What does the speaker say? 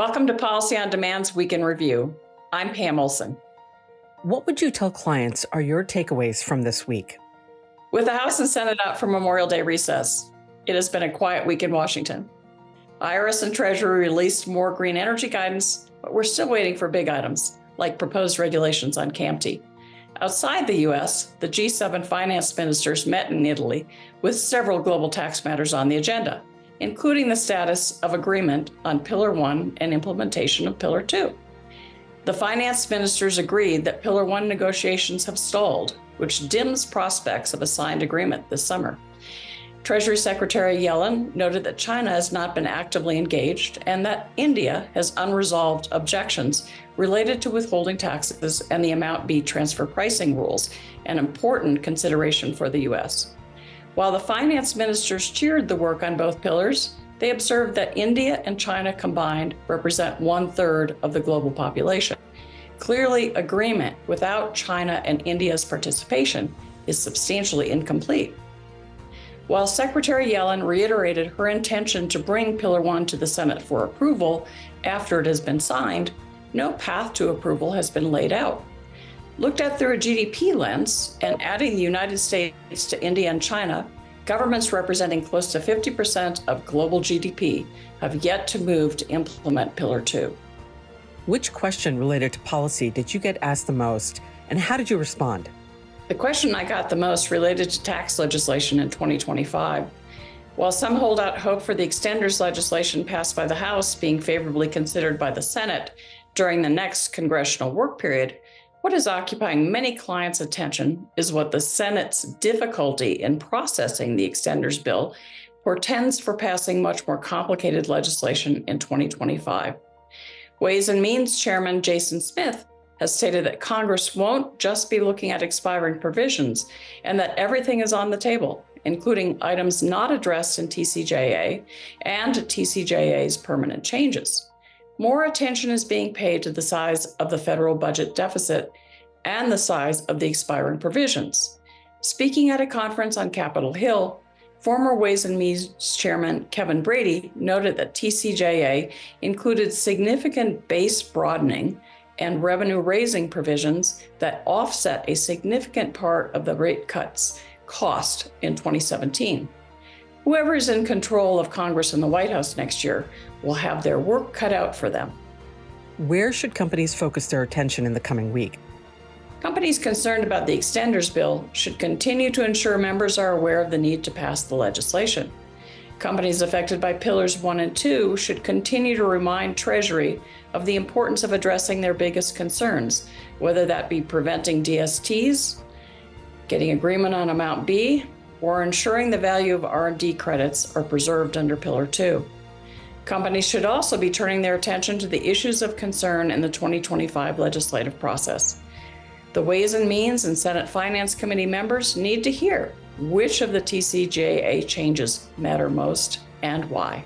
Welcome to Policy on Demand's Week in Review. I'm Pam Olson. What would you tell clients are your takeaways from this week? With the House and Senate out for Memorial Day recess, it has been a quiet week in Washington. IRS and Treasury released more green energy guidance, but we're still waiting for big items, like proposed regulations on CAMT. Outside the U.S., the G7 finance ministers met in Italy with several global tax matters on the agenda, including the status of agreement on Pillar 1 and implementation of Pillar 2. The finance ministers agreed that Pillar 1 negotiations have stalled, which dims prospects of a signed agreement this summer. Treasury Secretary Yellen noted that China has not been actively engaged and that India has unresolved objections related to withholding taxes and the amount B transfer pricing rules, an important consideration for the U.S. While the finance ministers cheered the work on both pillars, they observed that India and China combined represent 1/3 of the global population. Clearly, agreement without China and India's participation is substantially incomplete. While Secretary Yellen reiterated her intention to bring Pillar 1 to the Senate for approval after it has been signed, no path to approval has been laid out. Looked at through a GDP lens and adding the United States to India and China, governments representing close to 50% of global GDP have yet to move to implement Pillar 2. Which question related to policy did you get asked the most, and how did you respond? The question I got the most related to tax legislation in 2025. While some hold out hope for the extenders legislation passed by the House being favorably considered by the Senate during the next congressional work period, what is occupying many clients' attention is what the Senate's difficulty in processing the extenders bill portends for passing much more complicated legislation in 2025. Ways and Means Chairman Jason Smith has stated that Congress won't just be looking at expiring provisions and that everything is on the table, including items not addressed in TCJA and TCJA's permanent changes. More attention is being paid to the size of the federal budget deficit and the size of the expiring provisions. Speaking at a conference on Capitol Hill, former Ways and Means Chairman Kevin Brady noted that TCJA included significant base broadening and revenue-raising provisions that offset a significant part of the rate cuts cost in 2017. Whoever is in control of Congress and the White House next year will have their work cut out for them. Where should companies focus their attention in the coming week? Companies concerned about the extenders bill should continue to ensure members are aware of the need to pass the legislation. Companies affected by Pillars 1 and 2 should continue to remind Treasury of the importance of addressing their biggest concerns, whether that be preventing DSTs, getting agreement on Amount B, or ensuring the value of R&D credits are preserved under Pillar 2. Companies should also be turning their attention to the issues of concern in the 2025 legislative process. The Ways and Means and Senate Finance Committee members need to hear which of the TCJA changes matter most and why.